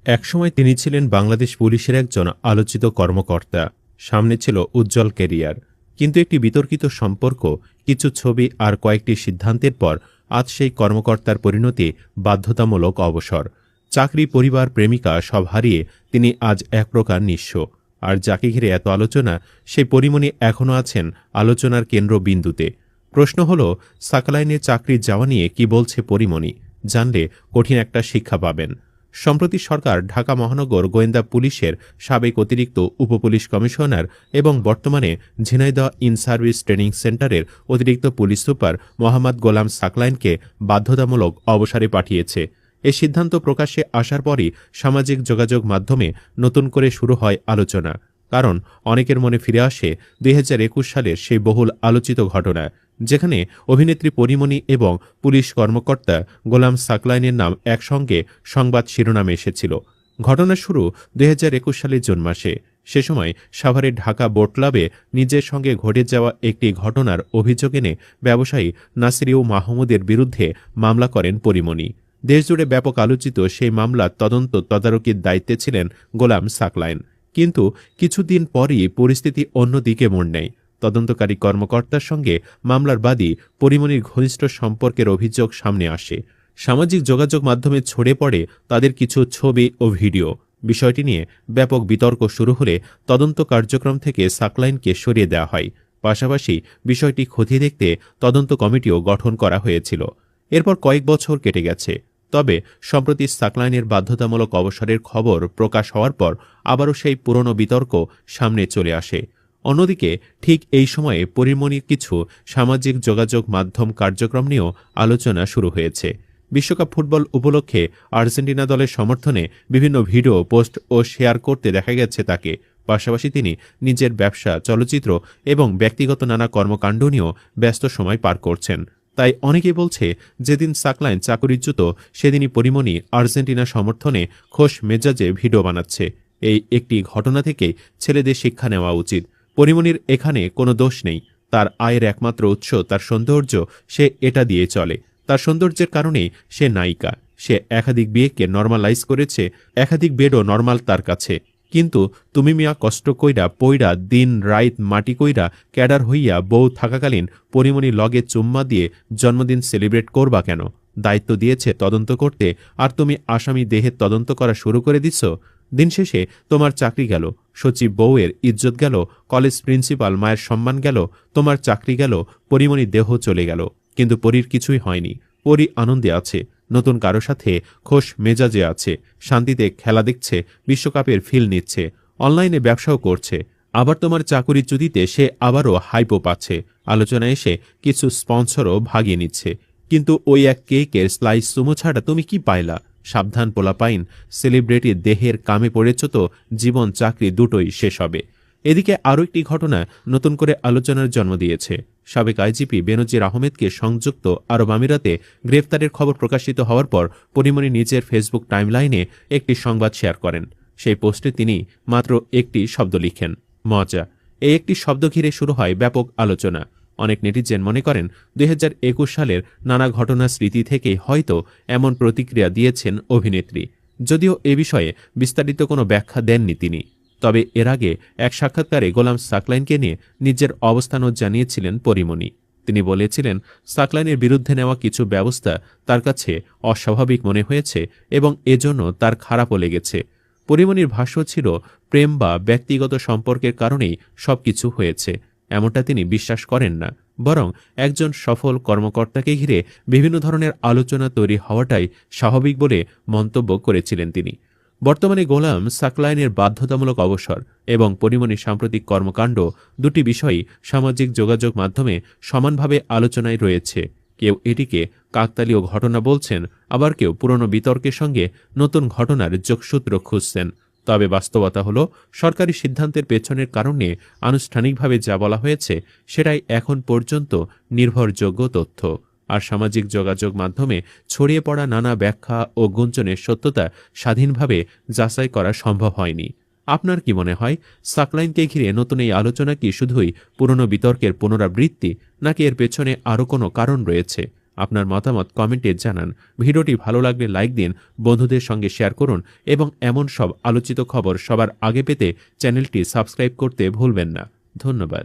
একসময় তিনি ছিলেন বাংলাদেশ পুলিশের একজন আলোচিত কর্মকর্তা। সামনে ছিল উজ্জ্বল ক্যারিয়ার। কিন্তু একটি বিতর্কিত সম্পর্ক, কিছু ছবি আর কয়েকটি সিদ্ধান্তের পর আজ সেই কর্মকর্তার পরিণতি বাধ্যতামূলক অবসর। চাকরি, পরিবার, প্রেমিকা সব হারিয়ে তিনি আজ এক প্রকার নিঃস্ব। আর যাকে ঘিরে এত আলোচনা, সেই পরিমণি এখনও আছেন আলোচনার কেন্দ্রবিন্দুতে। প্রশ্ন হল, সাকলাইনে চাকরি যাওয়া নিয়ে কি বলছে পরিমণি? জানলে কঠিন একটা শিক্ষা পাবেন। সম্প্রতি সরকার ঢাকা মহানগর গোয়েন্দা পুলিশের সাবেক অতিরিক্ত উপপুলিশ কমিশনার এবং বর্তমানে ঝিনাইদহ ইন সার্ভিস ট্রেনিং সেন্টারের অতিরিক্ত পুলিশ সুপার মোহাম্মদ গোলাম সাকলাইনকে বাধ্যতামূলক অবসরে পাঠিয়েছে। এ সিদ্ধান্ত প্রকাশ্যে আসার পরই সামাজিক যোগাযোগ মাধ্যমে নতুন করে শুরু হয় আলোচনা। কারণ অনেকের মনে ফিরে আসে ২০২১ সালের সেই বহুল আলোচিত ঘটনা, যেখানে অভিনেত্রী পরিমণি এবং পুলিশ কর্মকর্তা গোলাম সাকলাইনের নাম একসঙ্গে সংবাদ শিরোনামে এসেছিল। ঘটনা শুরু ২০২১ সালের জুন মাসে। সে সময় সাভারের ঢাকা বোট ক্লাবে নিজের সঙ্গে ঘটে যাওয়া একটি ঘটনার অভিযোগ এনে ব্যবসায়ী নাসিরিউ মাহমুদের বিরুদ্ধে মামলা করেন পরিমণি। দেশজুড়ে ব্যাপক আলোচিত সেই মামলার তদন্ত তদারকির দায়িত্বে ছিলেন গোলাম সাকলাইন। কিন্তু কিছুদিন পরই পরিস্থিতি অন্যদিকে মোড় নেয়। তদন্তকারী কর্মকর্তার সঙ্গে মামলার বাদী পরিমণির ঘনিষ্ঠ সম্পর্কের অভিযোগ সামনে আসে। সামাজিক যোগাযোগ মাধ্যমে ছড়িয়ে পড়ে তাদের কিছু ছবি ও ভিডিও। বিষয়টি নিয়ে ব্যাপক বিতর্ক শুরু হলে তদন্ত কার্যক্রম থেকে সাকলাইনকে সরিয়ে দেওয়া হয়। পাশাপাশি বিষয়টি খতিয়ে দেখতে তদন্ত কমিটিও গঠন করা হয়েছিল। এরপর কয়েক বছর কেটে গেছে। তবে সম্প্রতি সাকলাইনের বাধ্যতামূলক অবসরের খবর প্রকাশ হওয়ার পর আবারও সেই পুরনো বিতর্ক সামনে চলে আসে। অন্যদিকে ঠিক এই সময়ে পরিমণির কিছু সামাজিক যোগাযোগ মাধ্যম কার্যক্রম নিয়েও আলোচনা শুরু হয়েছে। বিশ্বকাপ ফুটবল উপলক্ষে আর্জেন্টিনা দলের সমর্থনে বিভিন্ন ভিডিও পোস্ট ও শেয়ার করতে দেখা গেছে তাকে। পাশাপাশি তিনি নিজের ব্যবসা, চলচ্চিত্র এবং ব্যক্তিগত নানা কর্মকাণ্ড নিয়েও ব্যস্ত সময় পার করছেন। তাই অনেকেই বলছে, যেদিন সাকলাইন চাকরিচ্যুত সেদিনই পরিমণি আর্জেন্টিনা সমর্থনে খোশ মেজাজে ভিডিও বানাচ্ছে। এই একটি ঘটনা থেকেই ছেলেদের শিক্ষা নেওয়া উচিত। পরিমণির এখানে কোনো দোষ নেই। তার আয়ের একমাত্র উৎস তার সৌন্দর্য, সে এটা দিয়ে চলে। তার সৌন্দর্যের কারণেই সে নায়িকা। সে একাধিক বিয়েকে নর্মালাইজ করেছে, একাধিক বেডও নর্মাল তার কাছে। কিন্তু তুমি মিয়া কষ্ট কইরা পইরা দিন রাইত মাটি কইরা ক্যাডার হইয়া বউ থাকাকালীন পরিমণি লগে চুম্মা দিয়ে জন্মদিন সেলিব্রেট করবা কেন? দায়িত্ব দিয়েছে তদন্ত করতে, আর তুমি আসামি দেহের তদন্ত করা শুরু করে দিচ্ছ। দিন শেষে তোমার চাকরি গেল, সচিব বউয়ের ইজ্জত গেল, কলেজ প্রিন্সিপাল মায়ের সম্মান গেল, তোমার চাকরি গেল, পরিমণি দেহ চলে গেল। কিন্তু পরীর কিছুই হয়নি। পরী আনন্দে আছে, নতুন কারো সাথে খোশ মেজাজে আছে, শান্তিতে খেলা দেখছে, বিশ্বকাপের ফিল নিচ্ছে, অনলাইনে ব্যবসাও করছে। আবার তোমার চাকুরিচ্যুতিতে সে আবারও হাইপো পাচ্ছে। আলোচনায় এসে কিছু স্পন্সরও ভাগিয়ে নিচ্ছে। কিন্তু ওই এক কেকের স্লাইস চুমো ছাড়া তুমি কি পাইলা? সাবধান পোলাপাইন, সেলিব্রিটির দেহের কামে পড়েছ তো জীবন চাকরি দুটোই শেষ হবে। এদিকে আরও একটি ঘটনা নতুন করে আলোচনার জন্ম দিয়েছে। সাবেক আইজিপি বেনজির আহমেদকে সংযুক্ত আরব আমিরাতে গ্রেফতারের খবর প্রকাশিত হওয়ার পর পরিমণি নিজের ফেসবুক টাইমলাইনে একটি সংবাদ শেয়ার করেন। সেই পোস্টে তিনি মাত্র একটি শব্দ লিখেন, মজা। এই একটি শব্দ ঘিরে শুরু হয় ব্যাপক আলোচনা। অনেক নেটিজেন মনে করেন ২০২১ সালের নানা ঘটনার স্মৃতি থেকেই হয়তো এমন প্রতিক্রিয়া দিয়েছেন অভিনেত্রী। যদিও এ বিষয়ে বিস্তারিত কোনো ব্যাখ্যা দেননি তিনি। তবে এর আগে এক সাক্ষাৎকারে গোলাম সাকলাইনকে নিয়ে নিজের অবস্থানও জানিয়েছিলেন পরিমণি। তিনি বলেছিলেন, সাকলাইনের বিরুদ্ধে নেওয়া কিছু ব্যবস্থা তার কাছে অস্বাভাবিক মনে হয়েছে এবং এজন্য তার খারাপও লেগেছে। পরিমণির ভাষ্য ছিল, প্রেম বা ব্যক্তিগত সম্পর্কের কারণেই সবকিছু হয়েছে, এমনটা তিনি বিশ্বাস করেন না। বরং একজন সফল কর্মকর্তাকে ঘিরে বিভিন্ন ধরনের আলোচনা তৈরি হওয়াটাই স্বাভাবিক বলে মন্তব্য করেছিলেন তিনি। বর্তমানে গোলাম সাকলাইনের বাধ্যতামূলক অবসর এবং পরিমণির সাম্প্রতিক কর্মকাণ্ড, দুটি বিষয়ই সামাজিক যোগাযোগ মাধ্যমে সমানভাবে আলোচনায় রয়েছে। কেউ এটিকে কাকতালীয় ঘটনা বলছেন, আবার কেউ পুরনো বিতর্কের সঙ্গে নতুন ঘটনার যোগসূত্র খুঁজছেন। তবে বাস্তবতা হল, সরকারি সিদ্ধান্তের পেছনের কারণে আনুষ্ঠানিকভাবে যা বলা হয়েছে সেটাই এখন পর্যন্ত নির্ভরযোগ্য তথ্য। আর সামাজিক যোগাযোগ মাধ্যমে ছড়িয়ে পড়া নানা ব্যাখ্যা ও গুঞ্জনের সত্যতা স্বাধীনভাবে যাচাই করা সম্ভব হয়নি। আপনার কি মনে হয়, সাকলাইনকে ঘিরে নতুন এই আলোচনা কি শুধুই পুরনো বিতর্কের পুনরাবৃত্তি, নাকি এর পেছনে আরও কোনো কারণ রয়েছে? আপনার মতামত কমেন্টে জানান। ভিডিওটি ভালো লাগলে লাইক দিন, বন্ধুদের সঙ্গে শেয়ার করুন এবং এমন সব আলোচিত খবর সবার আগে পেতে চ্যানেলটি সাবস্ক্রাইব করতে ভুলবেন না। ধন্যবাদ।